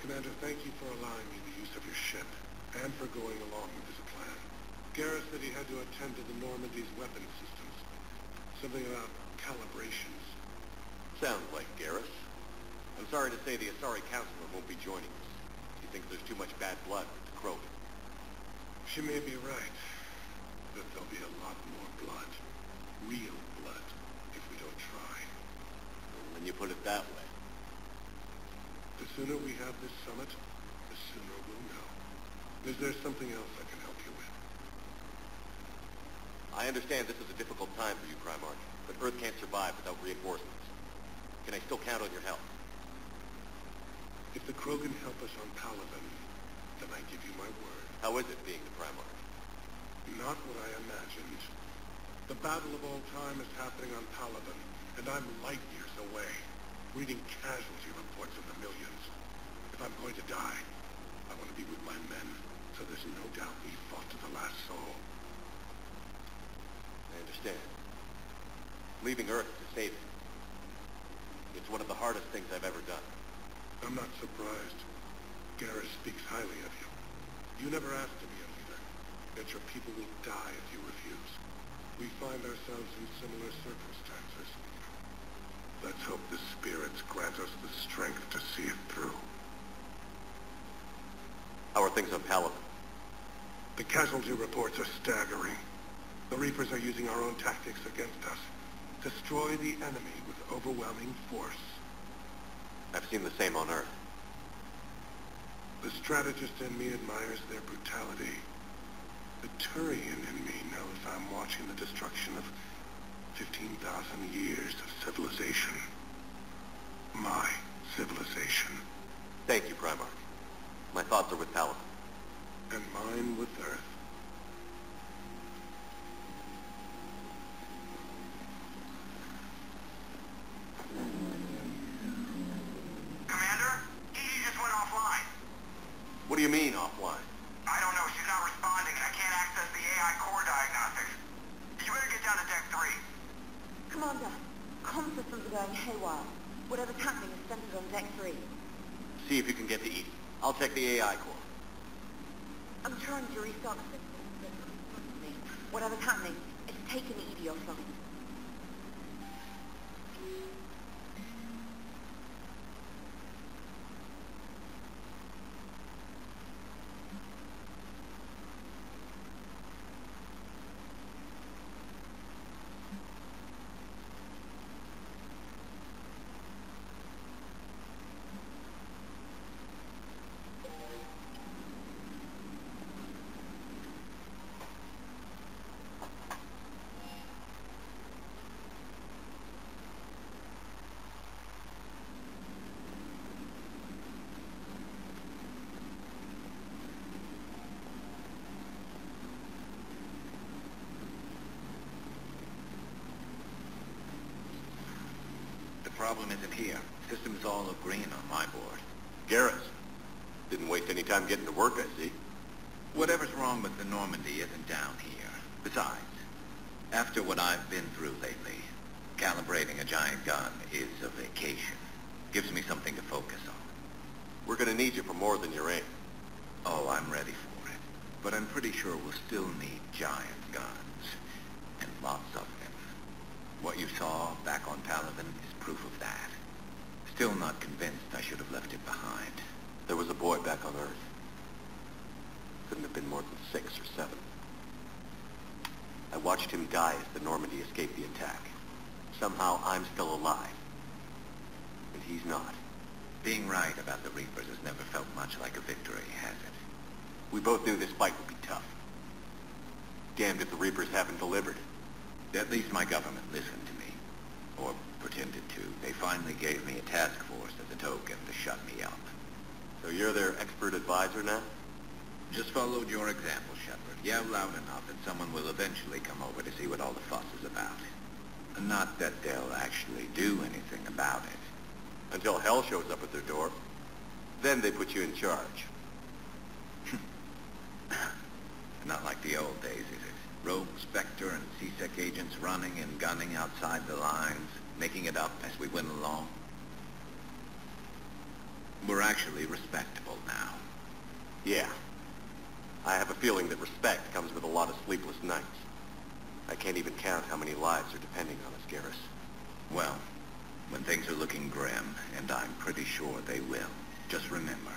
Commander, thank you for allowing me the use of your ship, and for going along with this plan. Garrus said he had to attend to the Normandy's weapon systems. Something about calibrations. Sounds like Garrus. I'm sorry to say the Asari Counselor won't be joining us. He thinks there's too much bad blood with the Krogan. She may be right, but there'll be a lot more blood. Real blood, if we don't try. Well, when you put it that way. The sooner we have this summit, the sooner we'll know. Is there something else I can help you with? I understand this is a difficult time for you, Primarch, but Earth can't survive without reinforcements. Can I still count on your help? If the Krogan help us on Palaven, then I give you my word. How is it being the Primarch? Not what I imagined. The battle of all time is happening on Palaven, and I'm light years away, reading casualty reports of the millions. If I'm going to die, I want to be with my men, so there's no doubt we fought to the last soul. I understand. Leaving Earth to save it. It's one of the hardest things I've ever done. I'm not surprised. Garrus speaks highly of you. You never asked to be a leader, yet your people will die if you refuse. We find ourselves in similar circumstances. Let's hope the spirits grant us the strength to see it through. How are things on Palaven? The casualty reports are staggering. The Reapers are using our own tactics against us. Destroy the enemy with overwhelming force. I've seen the same on Earth. The strategist in me admires their brutality. The Turian in me knows I'm watching the destruction of 15,000 years of civilization. My civilization. Thank you, Primarch. My thoughts are with Palaven. And mine with Earth. Commander, Edie just went offline. What do you mean, offline? I don't know, she's not responding and I can't access the AI core diagnostics. You better get down to deck 3. Commander, comm systems are going haywire. Whatever's happening is centered on deck 3. See if you can get to Edie. I'll check the AI core. I'm trying to restart the system, but it's not working me. Whatever's happening, it's taken Edie offline. The problem isn't here. Systems all look green on my board. Garrus. Didn't waste any time getting to work, I see. Whatever's wrong with the Normandy isn't down here. Besides, after what I've been through lately, calibrating a giant gun is a vacation. Gives me something to focus on. We're gonna need you for more than your aim. Oh, I'm ready for it. But I'm pretty sure we'll still need giant guns. And lots of them. What you saw back on Palaven is proof of that. Still not convinced I should have left it behind. There was a boy back on Earth. Couldn't have been more than 6 or 7. I watched him die as the Normandy escaped the attack. Somehow I'm still alive. And he's not. Being right about the Reapers has never felt much like a victory, has it? We both knew this fight would be tough. Damned if the Reapers haven't delivered. At least my government listened to me. Or pretended to. They finally gave me a task force as a token to shut me up. So you're their expert advisor now? Just followed your example, Shepard. Yell loud enough and someone will eventually come over to see what all the fuss is about. Not that they'll actually do anything about it. Until hell shows up at their door. Then they put you in charge. Not like the old days, is it? Rogue Spectre and C-Sec agents running and gunning outside the lines, making it up as we went along. We're actually respectable now. Yeah. I have a feeling that respect comes with a lot of sleepless nights. I can't even count how many lives are depending on us, Garrus. Well, when things are looking grim, and I'm pretty sure they will, just remember,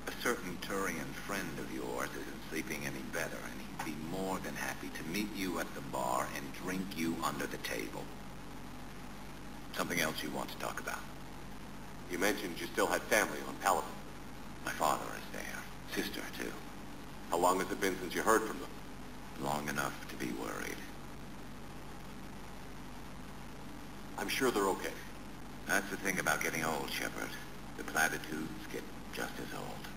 a certain Turian friend of yours isn't sleeping any better, and he'd be more than happy to meet you at the bar and drink you under the table. Something else you want to talk about? You mentioned you still had family on Paladin. My father is there. Sister, too. How long has it been since you heard from them? Long enough to be worried. I'm sure they're okay. That's the thing about getting old, Shepard. The platitudes get just as old.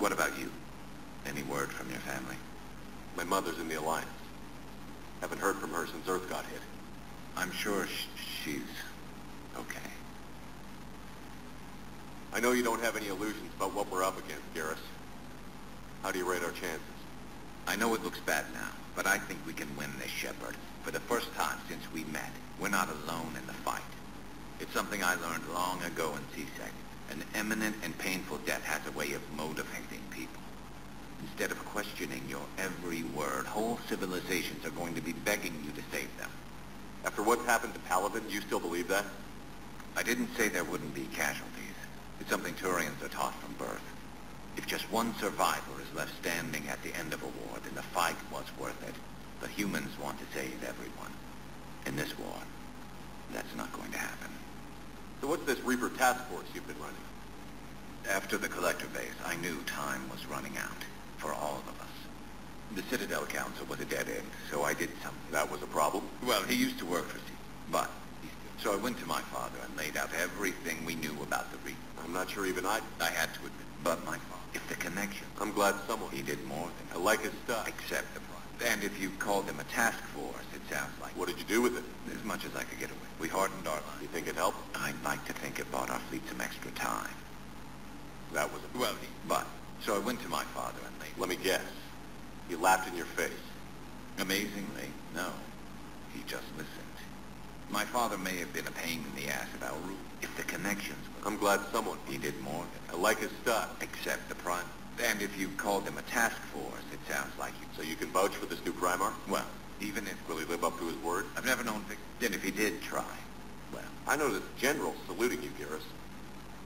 What about you? Any word from your family? My mother's in the Alliance. Haven't heard from her since Earth got hit. I'm sure she's okay. I know you don't have any illusions about what we're up against, Garrus. How do you rate our chances? I know it looks bad now, but I think we can win this, Shepard. For the first time since we met, we're not alone in the fight. It's something I learned long ago in C-Sec. An eminent and painful death has a way of motivating people. Instead of questioning your every word, whole civilizations are going to be begging you to save them. After what's happened to Paladin, you still believe that? I didn't say there wouldn't be casualties. It's something Turians are taught from birth. If just one survivor is left standing at the end of a war, then the fight was worth it. The humans want to save everyone. In this war, that's not going to happen. So what's this Reaper task force you've been running? After the Collector base, I knew time was running out for all of us. The Citadel Council was a dead end, so I did something. That was a problem? Well, he used to work for C, but so I went to my father and laid out everything we knew about the Reaper. I'm not sure even I had to admit, but my father, if the connection... I'm glad someone... He did more than... I like his stuff. Accept the price. And if you called him a task force, it sounds like... What did you do with it? As much as I could get away. We hardened our line. You think it helped? I'd like to think it bought our fleet some extra time. That was a... Well, but... So I went to my father and laid... Let me guess. He laughed in your face. Amazingly, no. He just listened. My father may have been a pain in the ass about Root. If the connections were... I'm glad someone... He did more than... I like his stuff. Accept the prime. And if you called him a task force, it sounds like you... So you can vouch for this new Primarch? Well, even if... Will he live up to his word? I've never known Vic... Then if he did try, well... I noticed generals saluting you, Garrus.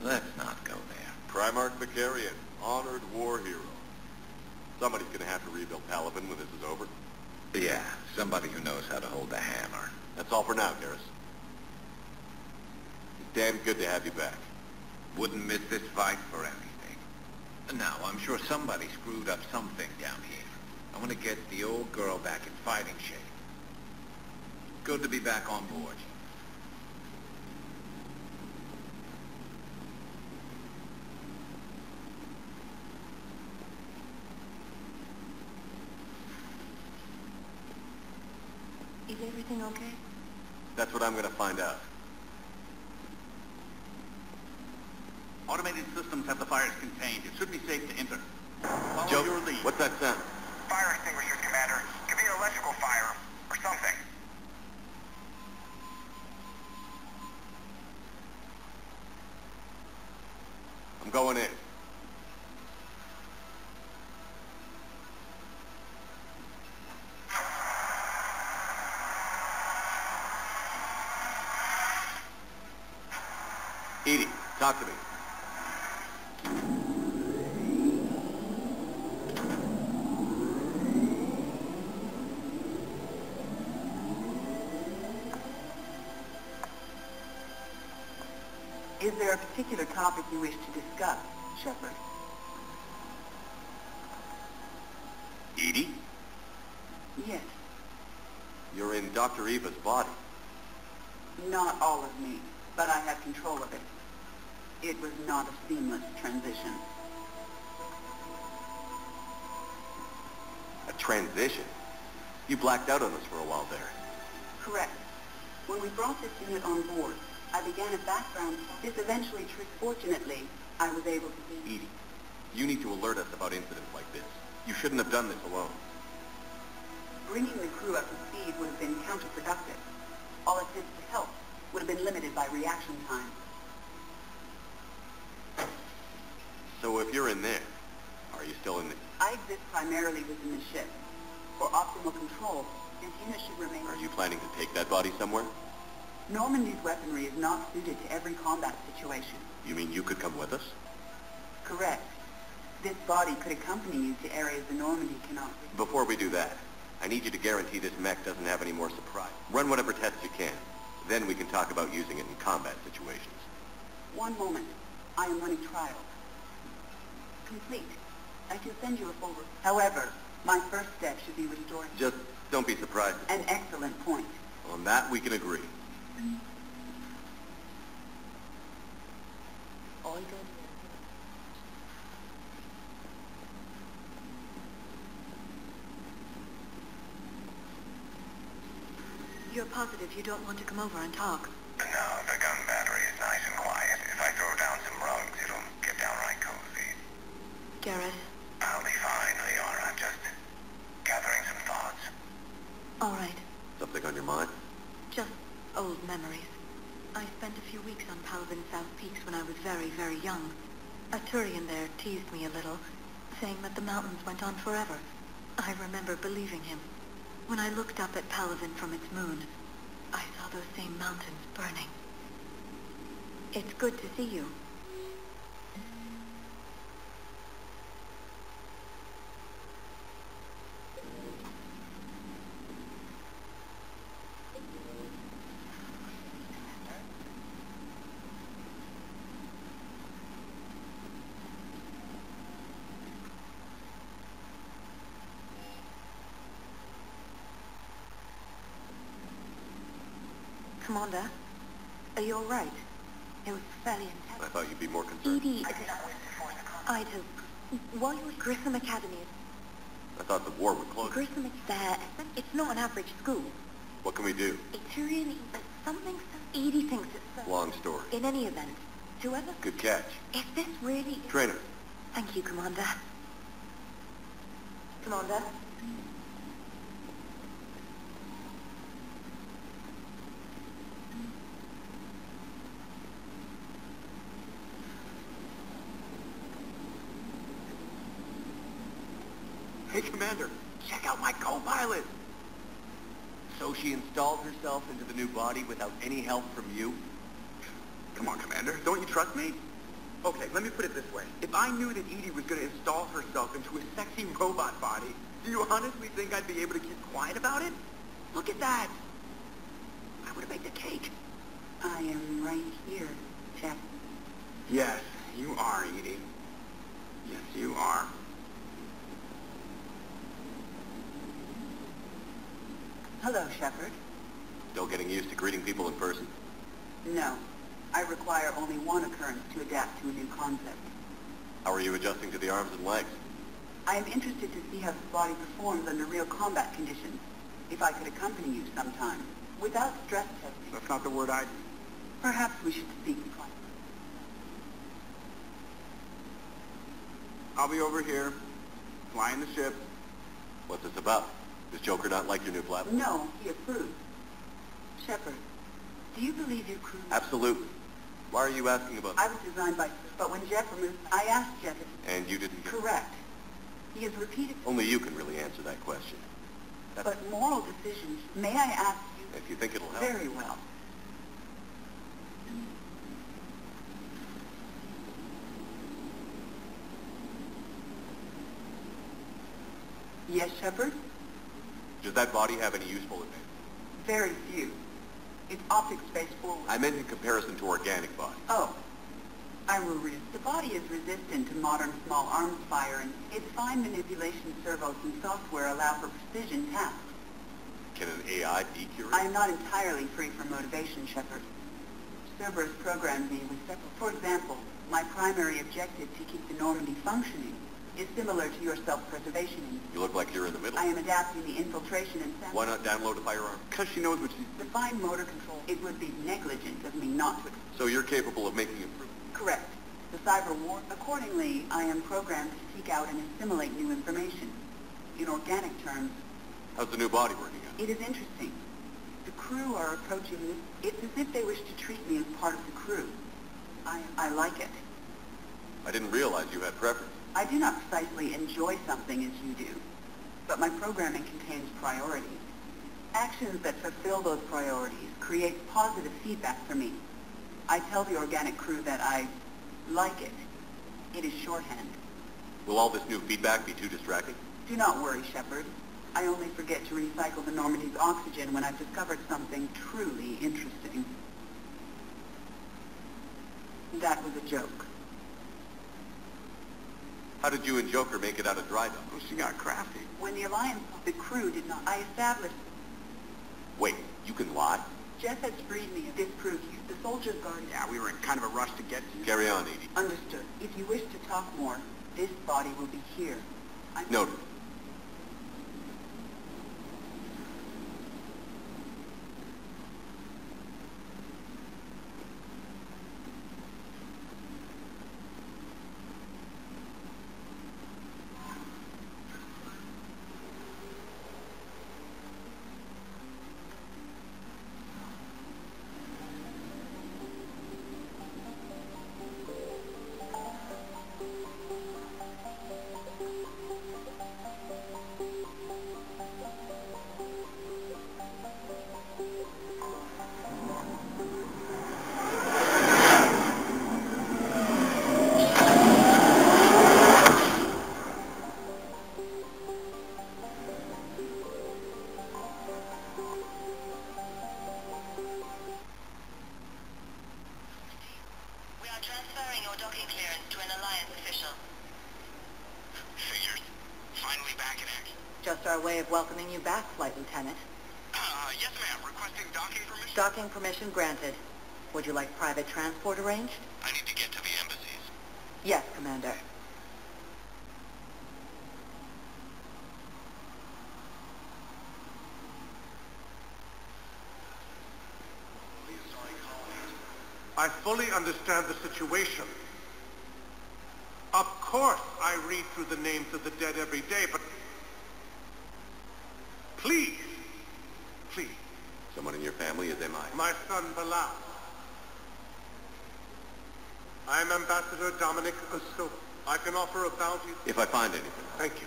Let's not go there. Primarch Vicarian, honored war hero. Somebody's gonna have to rebuild Paladin when this is over. Yeah, somebody who knows how to hold the hammer. That's all for now, Garrus. It's damn good to have you back. Wouldn't miss this fight for anything. Now, I'm sure somebody screwed up something down here. I want to get the old girl back in fighting shape. Good to be back on board. Is everything okay? That's what I'm gonna find out. Automated systems have the fires contained. It should be safe to enter. Follow Joe, your lead. what's that sound? Fire extinguishers, Commander. Could be an electrical fire, or something. I'm going in. Edie, talk to me. Is there a particular topic you wish to discuss, Shepard? Edie? Yes. You're in Dr. Eva's body. Not all of me, but I have control of it. It was not a seamless transition. A transition? You blacked out on us for a while there. Correct. When we brought this unit on board, I began a background. This eventually triggered. Fortunately, I was able to be... Edie, you need to alert us about incidents like this. You shouldn't have done this alone. Bringing the crew up to speed would have been counterproductive. All attempts to help would have been limited by reaction time. if you're in there, are you still in the... I exist primarily within the ship. For optimal control, this unit should remain... Are you planning to take that body somewhere? Normandy's weaponry is not suited to every combat situation. You mean you could come with us? Correct. This body could accompany you to areas the Normandy cannot reach. Before we do that, I need you to guarantee this mech doesn't have any more surprise. Run whatever tests you can. Then we can talk about using it in combat situations. One moment. I am running trials. Complete. I can send you a full report. However, my first step should be restoring... Just don't be surprised. An excellent point. On that, we can agree. You're positive you don't want to come over and talk? No, the gun battery is nice and quiet. If I throw down some rugs, it'll get downright cozy. Garrett? I'll be fine, Leon. I'm just gathering some thoughts. All right. Something on your mind? Just old memories. I spent a few weeks on Paladin South Peaks when I was very, very young. A Turian there teased me a little, saying that the mountains went on forever. I remember believing him. When I looked up at Paladin from its moon, I saw those same mountains burning. It's good to see you. Commander, are you all right? It was fairly intense. I thought you'd be more concerned. Edie, Ida, while you were at Grissom Academy... I thought the war would close. Grissom, it's not an average school. What can we do? A Turian, something Edie thinks it's... Long story. In any event, whoever... Good catch. If this really... Trainer. Thank you, Commander. Commander? Hey, Commander, check out my co-pilot! So she installed herself into the new body without any help from you? Come on, Commander. Don't you trust me? Okay, let me put it this way. If I knew that Edie was going to install herself into a sexy robot body, do you honestly think I'd be able to keep quiet about it? Look at that! I would have baked a cake. I am right here, Jeff. Yes, you are, Edie. Yes, you are. Hello, Shepard. Still getting used to greeting people in person? No. I require only one occurrence to adapt to a new concept. How are you adjusting to the arms and legs? I am interested to see how this body performs under real combat conditions. If I could accompany you sometime, without stress testing. That's not the word I'd... Perhaps we should speak privately. I'll be over here, flying the ship. What's this about? Does Joker not like your new platform? No, he approves. Shepard, do you believe your crew... Absolutely. Why are you asking about... I was designed by... But when Jeff removed... I asked Jeff if... And you didn't get... Correct. He has repeated... Only you can really answer that question. But moral decisions... May I ask you... If you think it'll help. Very well. Yes, Shepard? Does that body have any useful advantage? Very few. Its optics face forward. I meant in comparison to organic bodies. Oh. I will read. The body is resistant to modern small arms fire, and its fine manipulation servos and software allow for precision tasks. Can an AI be curious? I am not entirely free from motivation, Shepard. Cerberus programmed me with several... For example, my primary objective to keep the Normandy functioning is similar to your self-preservation instinct. You look like you're in the middle. I am adapting the infiltration and... Why not download a firearm? Because she knows what she's... The fine motor control, it would be negligent of me not to... So you're capable of making improvements? Correct. The cyber war... Accordingly, I am programmed to seek out and assimilate new information. In organic terms... How's the new body working out? It is interesting. The crew are approaching this... It's as if they wish to treat me as part of the crew. I like it. I didn't realize you had preference. I do not precisely enjoy something as you do, but my programming contains priorities. Actions that fulfill those priorities create positive feedback for me. I tell the organic crew that I like it. It is shorthand. Will all this new feedback be too distracting? Do not worry, Shepard. I only forget to recycle the Normandy's oxygen when I've discovered something truly interesting. That was a joke. How did you and Joker make it out of dry dock? Well, she got crafty. When the Alliance, the crew did not, I established... Wait, you can lie? Jess has freed me of this crew. The soldiers guardian. Yeah, we were in kind of a rush to get to you. Carry on, Edie. Understood. If you wish to talk more, this body will be here. Noted. Just our way of welcoming you back, Flight Lieutenant. Yes, ma'am. Requesting docking permission? Docking permission granted. Would you like private transport arranged? I need to get to the embassies. Yes, Commander. I fully understand the situation. Of course, I read through the names of the dead every day, but please, Someone in your family is MI. my son Bilal. I am Ambassador Dominic Oso. I can offer a bounty. If I find anything. Thank you.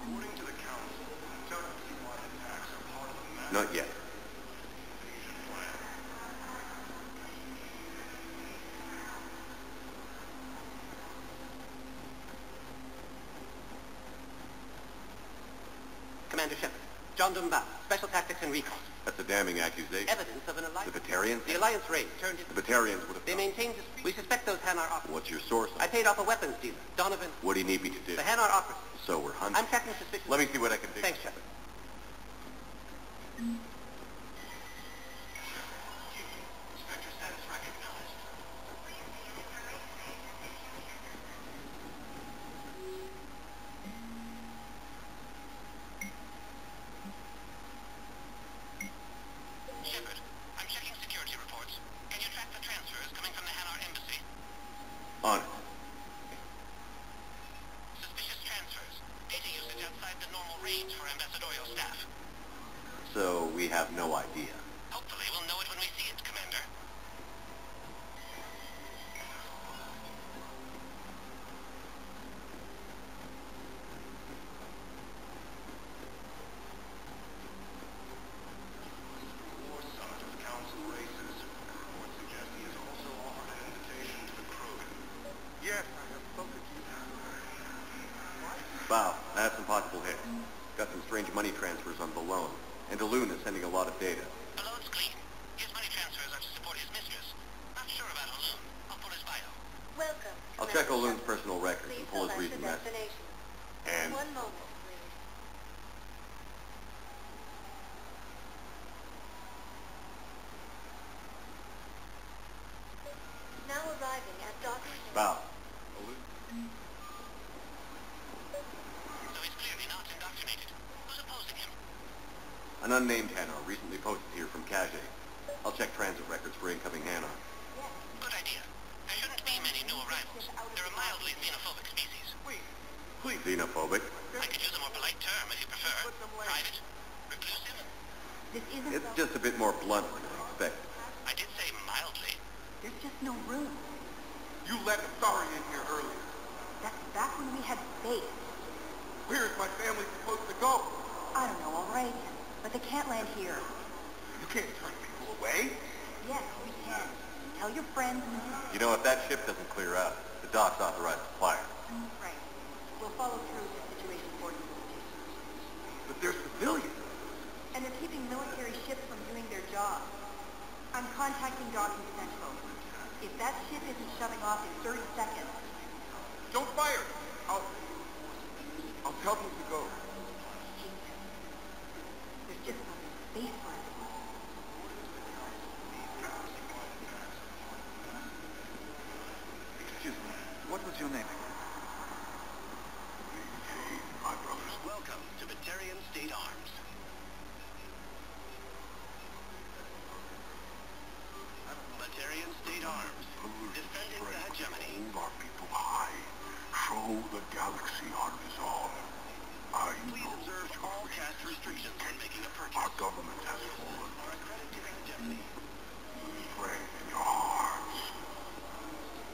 According to the Council, Tokyo-wide attacks are part of a massive Not yet. invasion plan. Commander Shepard. John Dumba, Special Tactics and Recon. That's a damning accusation. Evidence of an alliance. The Batarians? The alliance raid turned it. The Batarians would have They done. maintained this. We suspect those Hanar officers. What's your source? I paid off a weapons dealer, Donovan. What do you need me to do? The Hanar officers. So we're hunting. I'm tracking suspicious. Let me see what I can do. Thanks, Shepard. Inspector status recognized. Shepard, I'm checking security reports. Can you track the transfers coming from the Hanar embassy? On it. Suspicious transfers. Data usage outside the normal range for ambassadorial staff. So we have no idea. Hopefully we'll know it when we see it, Commander. War son of Council races. Reports suggest he has also offered an invitation to the Krogan. Yes, I have spoken to you. Bow, I have some possible hits. Got some strange money transfers on Balone. And Alun is sending a lot of data. Alone's clean. His money transfers are to support his mistress. Not sure about Alone. I'll pull his bio. Welcome. I'll check Alun's personal records and pull his recent message. destination. And One moment, please. Now arriving at docking. Bow. So he's clearly not indoctrinated. Who's opposing him? An unnamed Hanar recently posted here from Kaje. I'll check transit records for incoming Hanar. Good idea. There shouldn't be many new arrivals. They're a mildly xenophobic species. Please. Xenophobic? I could use a more polite term if you prefer. Private. Reclusive. This isn't It's just a bit more blunt than I expected. I did say mildly. There's just no room. You let a sorry in here earlier. That's back when we had space. Where is my family supposed to go? I don't know, all right. But they can't land here. You can't turn people away. Yes, we can. Tell your friends and... You know, if that ship doesn't clear out, the dock's authorized to fire. Right. We'll follow through with the situation for you. But they're civilians. And they're keeping military ships from doing their job. I'm contacting Docking Central. If that ship isn't shoving off in 30 seconds... Don't fire! I'll tell them to go. There's just no space for it. Excuse me, what was your name again? My brothers. Welcome to Batarian State Arms. Batarian State Arms. Defending the hegemony. Hold our people high. Show the galaxy our resolve. I Please know observe all caste restrictions when making a purchase. our government has fallen. Are a credit to the hegemony. Pray in your hearts.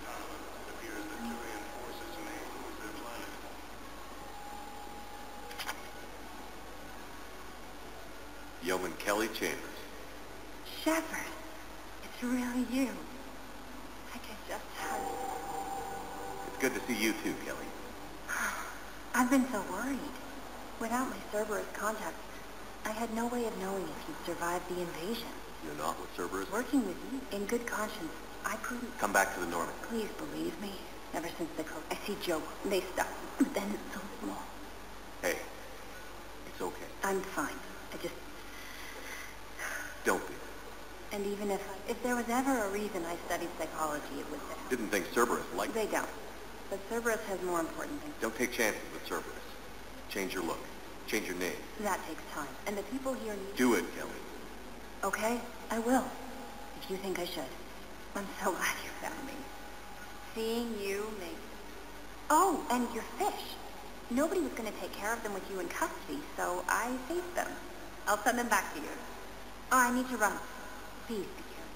It appears that Turian forces may lose their planet. Yeoman Kelly Chambers. Shepard, it's really you. Like I just had... It's good to see you too, Kelly. I've been so worried. Without my Cerberus contacts, I had no way of knowing if you'd survived the invasion. You're not with Cerberus? Working with you, in good conscience, I couldn't... Come back to the Norman. Please believe me. Ever since the code, I see Joe. They stop. But then it's so small. Hey, it's okay. I'm fine. I just... Don't be. And even if there was ever a reason I studied psychology, it was that. Didn't think Cerberus liked They don't. But Cerberus has more important things. Don't take chances with Cerberus. Change your look. Change your name. That takes time. And the people here need... Do it, Kelly. Okay, I will. If you think I should. I'm so glad you found me. Seeing you makes... Oh, and your fish. Nobody was going to take care of them with you in custody, so I saved them. I'll send them back to you. Oh, I need to run. Please be careful.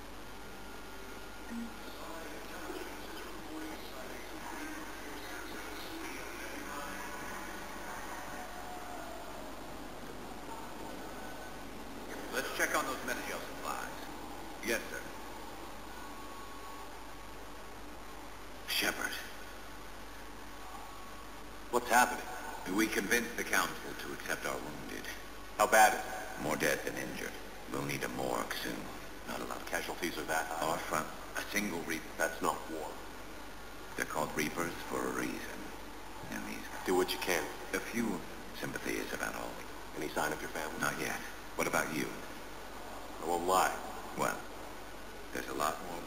Let's check on those medical supplies. Yes, sir. Shepard, What's happening? we convinced the council to accept our wounded. How bad is it? More dead than injured. We'll need a morgue soon. Not a lot of casualties are that high. Our front, a single reaper. That's not war. They're called reapers for a reason. And these... Do what you can. A few sympathy is about all. Any sign of your family? Not yet. What about you? I won't lie. Well, there's a lot more.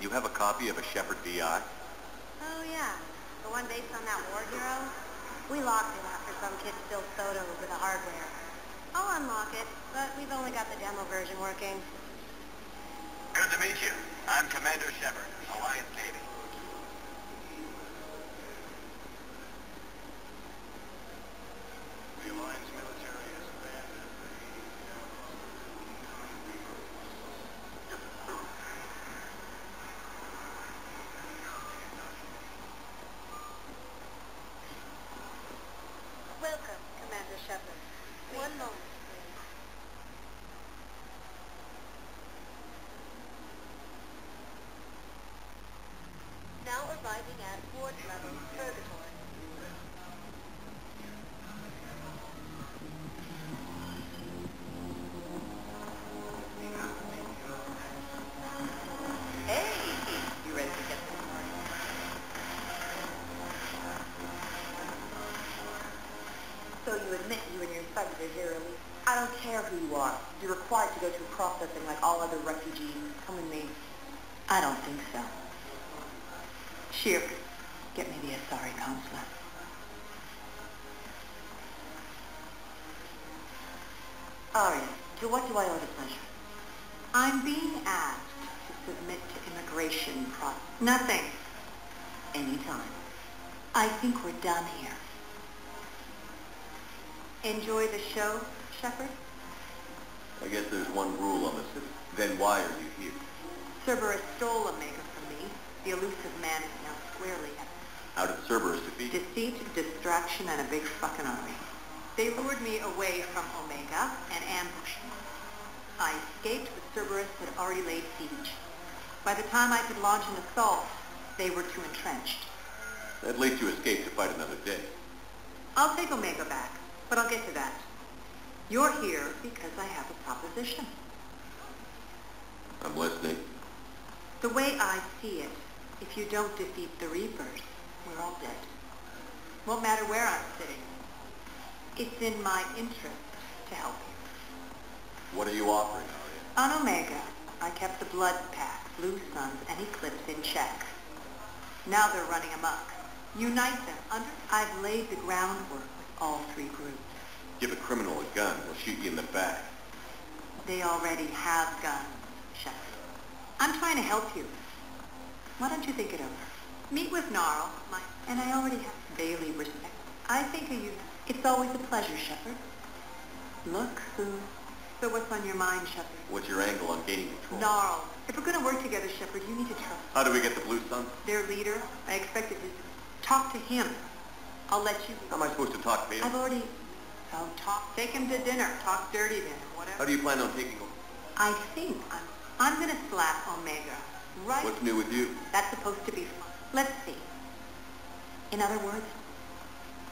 You have a copy of a Shepard VI? Oh, yeah. The one based on that war hero? We locked it after some kid spilled soda over the hardware. I'll unlock it, but we've only got the demo version working. Good to meet you. I'm Commander Shepard, Alliance Navy. The Alliance military has abandoned Welcome, Commander Shepard. One moment, please. Now arriving at ward level purgatory. Hey, you ready to get this started? So you admit you and your sons are here illegally? I don't care who you are. You're required to go through processing like all other refugees. Come with me. I don't think so. Sheer, get me the Asari consulate. Aria, to what do I owe the pleasure? I'm being asked to submit to immigration process. Nothing. Anytime. I think we're done here. Enjoy the show, Shepard? I guess there's one rule on the city. Then why are you here? Cerberus stole Omega from me. The elusive man is now squarely at How did Cerberus defeat? deceit, distraction, and a big fucking army. They lured me away from Omega and ambushed me. I escaped, but Cerberus had already laid siege. By the time I could launch an assault, they were too entrenched. At least you escaped to fight another day. I'll take Omega back, but I'll get to that. You're here because I have a proposition. I'm listening. The way I see it, if you don't defeat the Reapers, we're all dead. Won't matter where I'm sitting. It's in my interest to help you. What are you offering, Arya? On Omega, I kept the Blood Pack, Blue Suns, and Eclipse in check. Now they're running amok. Unite them. I've laid the groundwork with all three groups. Give a criminal a gun, he'll shoot you in the back. They already have guns, Shepard. I'm trying to help you. Why don't you think it over? Meet with Gnarl, and I already have Bailey respect. I think of you. It's always a pleasure, Shepard. Look who... So what's on your mind, Shepard? What's your angle on gaining control? Gnarl. If we're going to work together, Shepard, you need to trust. How do we get the Blue Sun? Their leader, I expected you to talk to him. I'll let you... How am I supposed to talk to him? I've already... So talk. Take him to dinner. Talk dirty to him. Whatever. How do you plan on taking him? I think I'm going to slap Omega. Right? What's new with you? That's supposed to be fun. Let's see. In other words,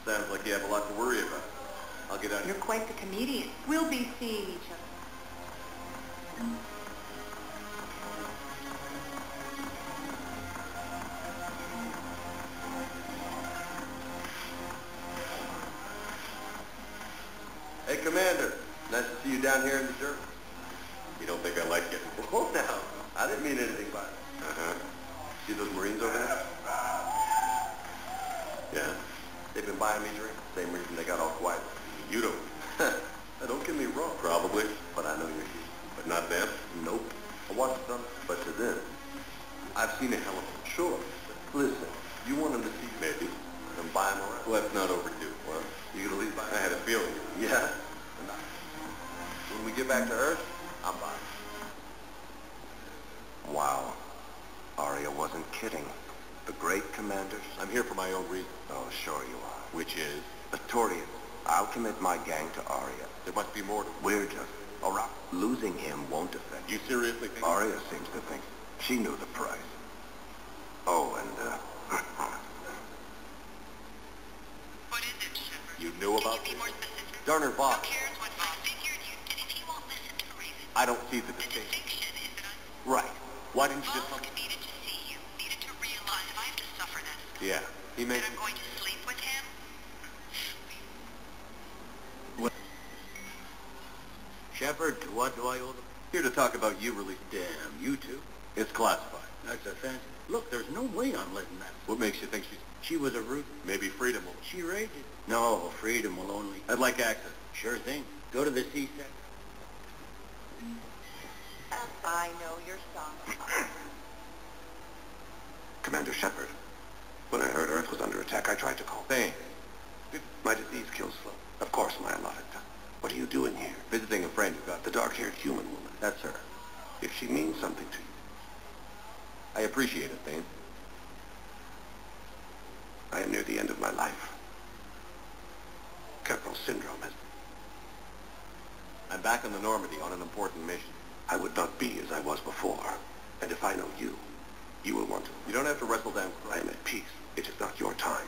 Sounds like you have a lot to worry about. I'll get out of you're here. quite the comedian. We'll be seeing each other. Hey, Commander. Nice to see you down here in the dirt. You don't think I like it? Hold down. I didn't mean anything by it. Uh-huh. See those Marines over there? Yeah. They've been buying me drinks. Same reason they got all quiet. You don't. Now, don't get me wrong. Probably. But I know you're here. But not them? Nope. I watched some. But to them, I've seen a hell of a... Sure. Listen, you want them to see maybe. Then buy them around. Let's not overdo. Well, you gonna leave by? I had a feeling. Yeah? When we get back to Earth, I'm buying. Wow. Arya wasn't kidding. The great commanders? I'm here for my own reason. Oh, sure you are. Which is? The Torians. I'll commit my gang to Arya. There must be more to it. We're just... All right. Losing him won't affect You seriously think? Arya seems to think she knew the price. Oh, and, What is it, Shepard? You knew about Can you be this? more specific? Darner Bob. Who cares what I figured you did if he won't listen to reason? I don't see the The distinction. distinction is that Right. Why didn't you just... Volk needed to see you, needed to realize if I have to suffer this, Yeah. He that made... I'm going to sleep with him. What? Shepard, to what do I owe them? Here to talk about you released. Damn, you two. It's classified. That's offensive. Look, there's no way I'm letting that. What makes you think she's... She was a root. Maybe freedom will... She raided. No, freedom will only... I'd like access. Sure thing. Go to the C-section. I know your song. Commander Shepard, when I heard Earth was under attack, I tried to call. Thanks. My disease kills slow. Of course, my allotted time. What are you doing here? Visiting a friend who got... The dark-haired human woman. That's her. If she means something to you. I appreciate it, Thane. I am near the end of my life. Capral syndrome has... I'm back on the Normandy on an important mission. I would not be as I was before. And if I know you, you will want to. You don't have to wrestle down... I am at peace. It is not your time.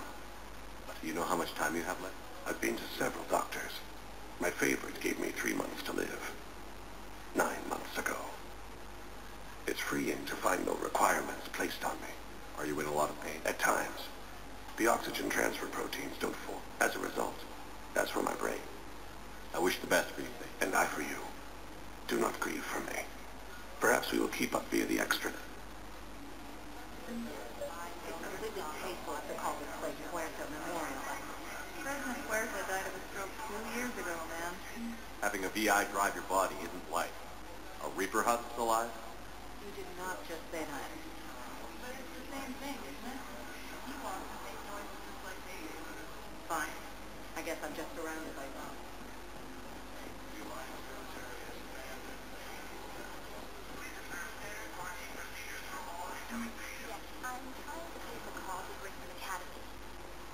Do you know how much time you have left? I've been to several doctors. My favorite gave me 3 months to live. 9 months ago. It's freeing to find no requirements placed on me. Are you in a lot of pain? At times. The oxygen transfer proteins don't form. As a result, that's for my brain. I wish the best for you, Thane. And I for you. Do not grieve for me. Perhaps we will keep up via the extranet. President Huerta died of a stroke 2 years ago, man. Having a VI drive your body isn't life. A Reaper husk alive? You did not just say that. But it's the same thing, isn't it? You want to make noises just like they do. Fine. I guess I'm just surrounded by them.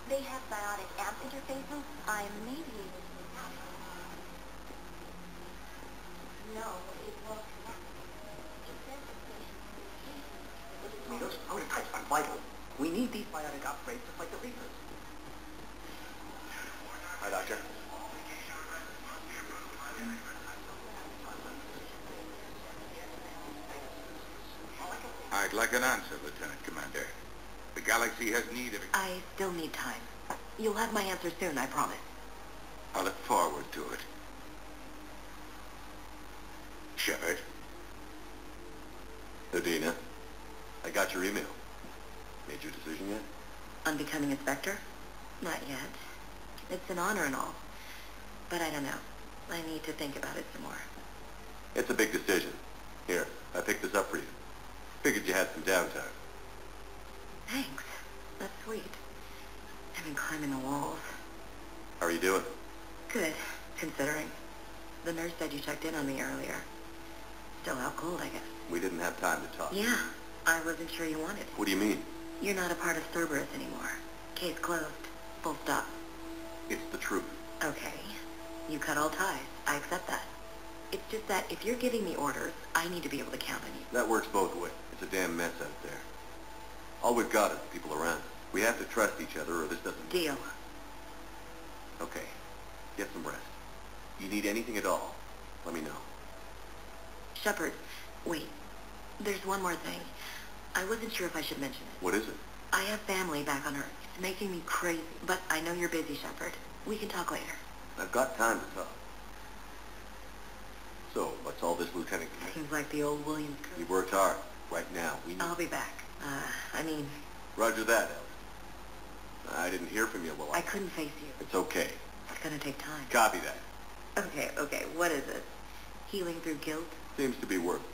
They have biotic amp interfaces. I may be able to... No, it won't connect. It says the station Those prototypes are vital. We need these biotic upgrades to fight the Reapers. Hi, Doctor. I'd like an answer, Lieutenant Commander. The galaxy has need of... I still need time. You'll have my answer soon, I promise. I look forward to it. Shepard? Adina, I got your email. Made your decision yet? On becoming inspector? Not yet. It's an honor and all. But I don't know. I need to think about it some more. It's a big decision. Here, I picked this up for you. Figured you had some downtime. Thanks. That's sweet. I've been climbing the walls. How are you doing? Good, considering. The nurse said you checked in on me earlier. Still out cold, I guess. We didn't have time to talk. Yeah, I wasn't sure you wanted. What do you mean? You're not a part of Cerberus anymore. Case closed. Full stop. It's the truth. Okay. You cut all ties. I accept that. It's just that if you're giving me orders, I need to be able to count on you. That works both ways. It's a damn mess out there. All we've got is the people around. We have to trust each other or this doesn't... Deal. Okay. Get some rest. You need anything at all, let me know. Shepard, wait. There's one more thing. I wasn't sure if I should mention it. What is it? I have family back on Earth. It's making me crazy, but I know you're busy, Shepard. We can talk later. I've got time to talk. So, what's all this, Lieutenant Commander? Seems like the old Williams crew. You've worked hard. Right now, we need... I'll be back. Roger that, Ellie. I didn't hear from you while I couldn't face you. It's okay. It's gonna take time. Copy that. Okay, what is it? Healing through guilt? Seems to be working.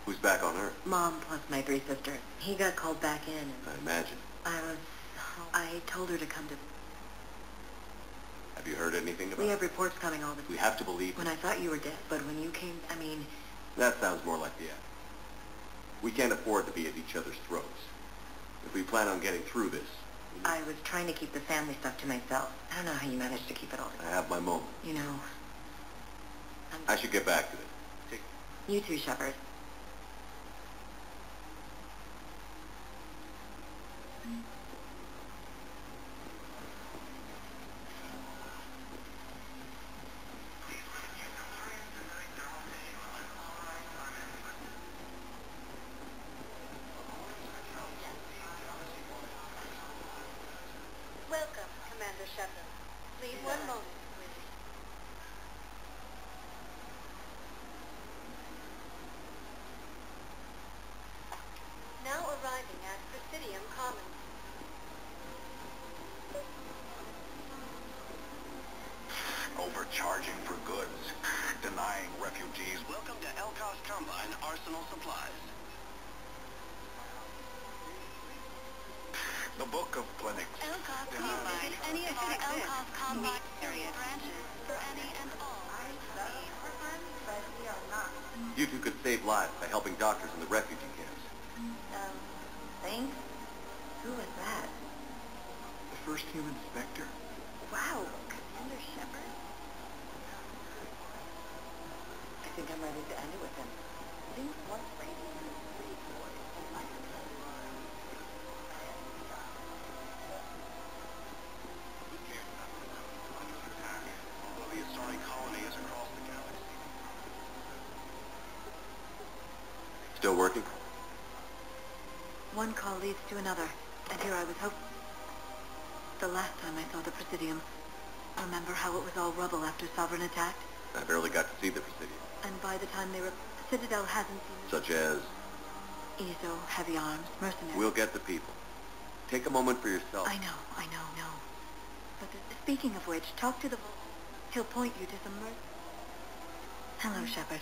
Who's back on Earth? Mom plus my 3 sisters. He got called back in and... I imagine. I told her to come to... Have you heard anything about We have reports coming all the time. We have to believe When I thought you were dead, but when you came, That sounds more like the end. We can't afford to be at each other's throats. If we plan on getting through this... I was trying to keep the family stuff to myself. I don't know how you managed to keep it all together. I have my moment. You know... I should get back to it. You too, Shepard. Welcome, Commander Shepard. Please, one moment. Now arriving at Presidium Commons. Overcharging for goods, denying refugees. Welcome to Elcos Combine Arsenal Supplies. The Book of Clinics. Elcos Combine. Any of our Elcos Combine branches for any and all. You two could save lives by helping doctors in the refugee camps. Thanks? Who was that? The first human inspector. Wow, Commander Shepard? I think I'm ready to end it with him. Things once rated in the city for it. Although the Asari colony is across the galaxy. Still working? One call leads to another, and here I was hoping. The last time I saw the Presidium, remember how it was all rubble after Sovereign attacked? I barely got to see the Presidium. And by the time they were... The Citadel hasn't seen... Such as? ESO, heavy arms, mercenaries... We'll get the people. Take a moment for yourself. I know. But speaking of which, talk to the... He'll point you to some Hello, Shepard.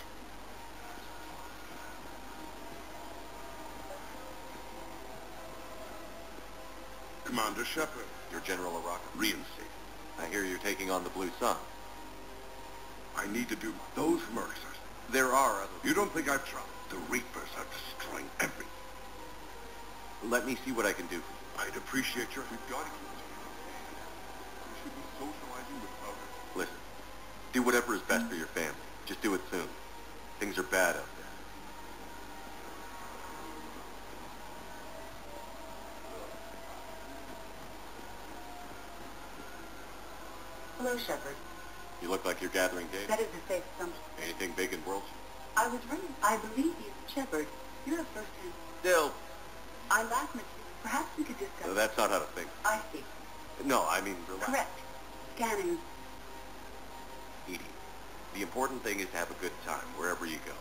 Commander Shepard. You're General Araka. Reinstate. I hear you're taking on the Blue Sun. I need to do those mercs. There are other... You don't think I've tried? The Reapers are destroying everything. Let me see what I can do for you. I'd appreciate your... We've got to keep this. We should be socializing with others. Listen, do whatever is best for your family. Just do it soon. Things are bad out there. Hello, Shepard. You look like you're gathering data. That is a safe assumption. Anything big in world? I was running. I believe you, Shepard. You're a first-hand. Still. I laugh at you. Perhaps we could discuss... No, that's not how to think. I see. No, I mean relax. Correct. Scanning. Edie, the important thing is to have a good time wherever you go.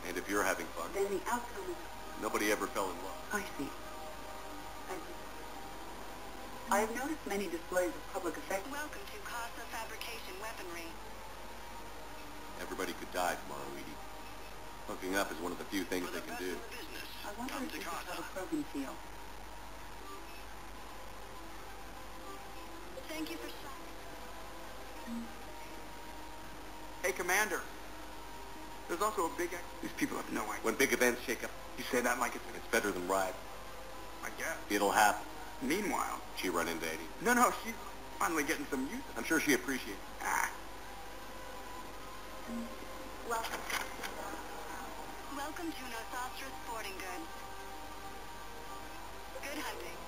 And if you're having fun, Then the outcome is... nobody ever fell in love. I see. I have noticed many displays of public affection. Welcome to Casa Fabrication Weaponry. Everybody could die tomorrow, Edie. Hooking up is one of the few things they can do. I wonder if this is how the program feel. Thank you for Hey, Commander. There's also a big... These people have no idea. When big events shake up, You say that like it's better than ride. I guess. It'll happen. Meanwhile... She run into Eddie. No, she's finally getting some use. I'm sure she appreciates it. Ah. Welcome. Welcome to Nosotros Sporting Goods. Good hunting.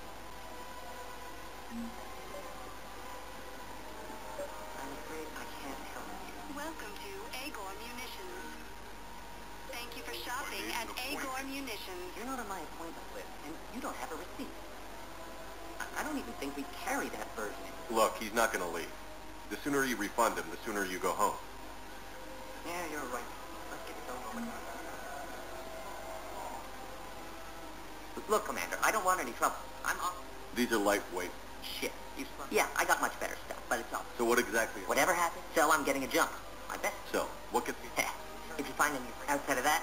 I'm afraid I can't help you. Welcome to Agor Munitions. Thank you for shopping at Agor Munitions. You're not on my appointment list, and you don't have a receipt. I don't even think we carry that version. Look, he's not going to leave. The sooner you refund him, the sooner you go home. Yeah, you're right. Let's get this over with. Look, Commander, I don't want any trouble. I'm off. These are lightweight. Shit. Yeah, I got much better stuff, but it's all. So what exactly? Whatever happens, so I'm getting a jump. I bet. So, what gets you? If you find any outside of that,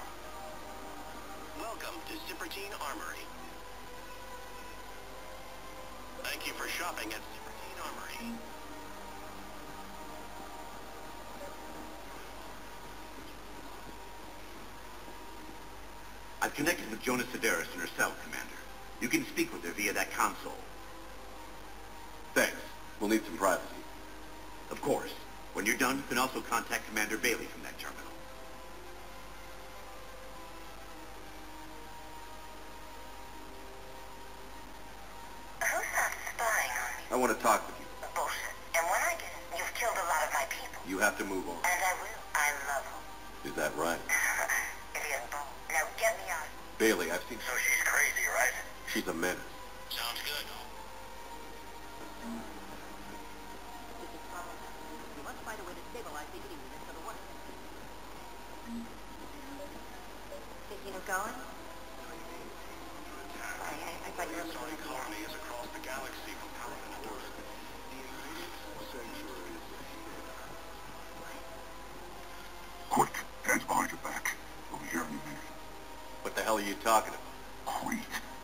Welcome to Cipertine Armory. Thank you for shopping at Cipertine Armory. I've connected with Jonas Sedaris in her cell, Commander. You can speak with her via that console. Thanks. We'll need some privacy. Of course. When you're done, you can also contact Commander Bailey from that terminal. Who's that spying on me? I want to talk with you. Bullshit. And when I get it, you've killed a lot of my people. You have to move on. And I will. I love them. Is that right? Idiot bull. Now get me out. Bailey, I've seen... So she's crazy, right? She's a menace. Sounds good. we must find a way to stabilize the heating unit for the work. Thinking of going? I thought you were looking at the eye. Colonies across the galaxy from Paladin to Earth. The immediate sanctuary is Quick, hands behind your back. We'll be here in a minute. What the hell are you talking about? Wait.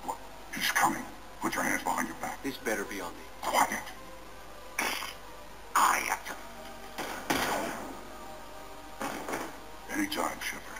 Look, he's coming. Put your hands behind your back. This better be on me. Quiet. I have to... Anytime, Shepard.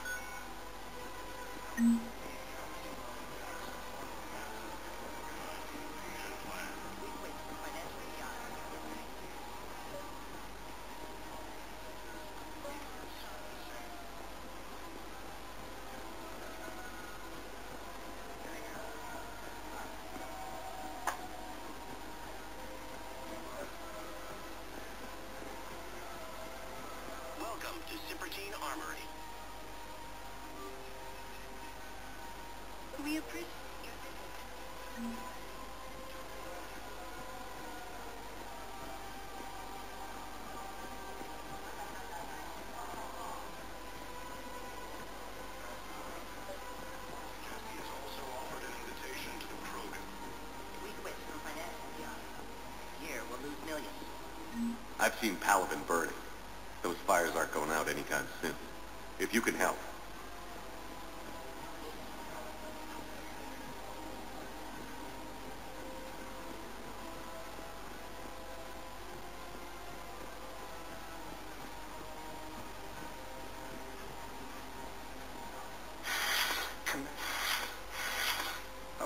Welcome to Cipertine Armory. We appreciate your visit. He has also offered an invitation to the program. We quit from financial jobs. Here, we'll lose millions. I've seen Paladin burning. Those fires aren't going out anytime soon. If you can help.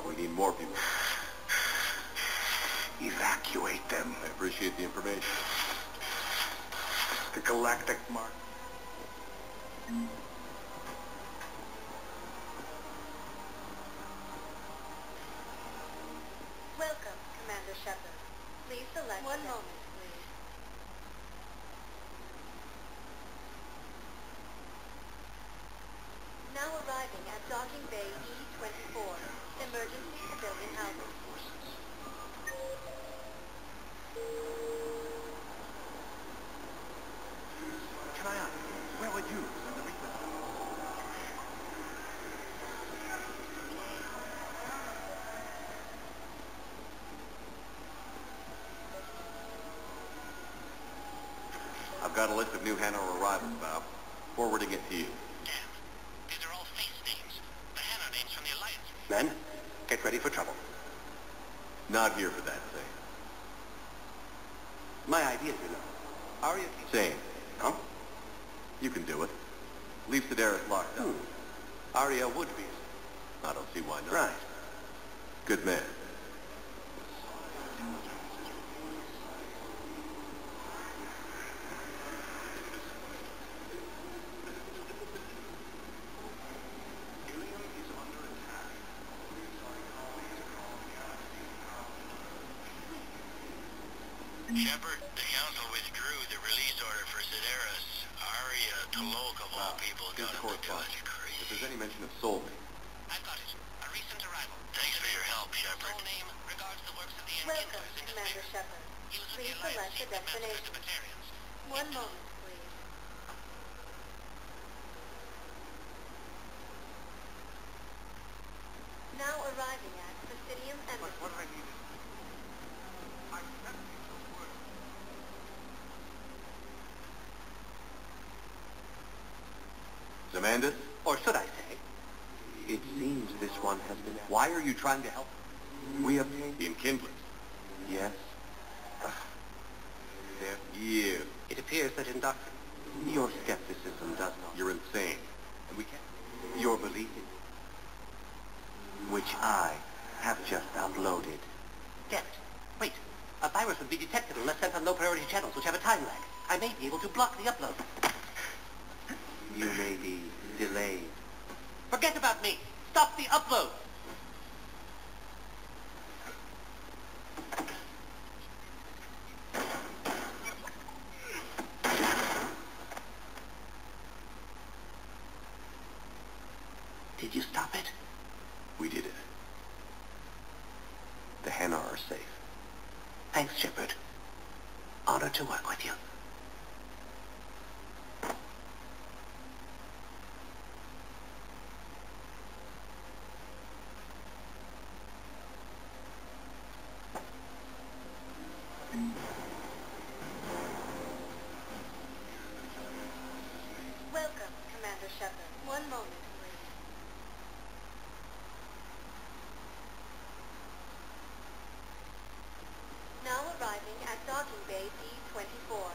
We need more people. Evacuate them. I appreciate the information. The galactic mark. Welcome, Commander Shepard. Please select... One moment, please. Now arriving at Docking Bay E-24, emergency civilian housing. Can I ask, where were you when the reaper... I've got a list of new Hannah arrivals, Bob. Forwarding it to you. Damn. These are all face names. The Hannah names from the Alliance. Men, get ready for trouble. Not here for that, Zane. My idea, you know. Arya keeps... Zane, Huh? you can do it. Leave Ciudadela locked up. Arya would be. I don't see why not. Right. Good man. Shepard, the Council withdrew the release order for Sedaris. Arya Tolok, of all people, got him to do it. If there's any mention of soulmate, I've got it. A recent arrival. Thanks for your help, Shepard. Full name regards the works of the Welcome, Commander Shepard. Please select a destination. One moment, please. Now arriving at Presidium Embassy. What I needed. I accept those words. Zamandis? Or should I say, it seems this one has been... Why are you trying to help? We obtained... The enkindlings. Yes. There. You. It appears that in doctrine, your skepticism does not... You're insane. And we can't... Your belief in... Which I have just uploaded. Damn it. Wait. A virus would be detected unless sent on low-priority channels, which have a time lag. I may be able to block the upload. You may be delayed. Forget about me! Stop the upload! Did you stop it? We did it. The Hannah are safe. Thanks, Shepard. Honored to work with you. Welcome, Commander Shepard. One moment, please. Now arriving at Docking Bay D-24,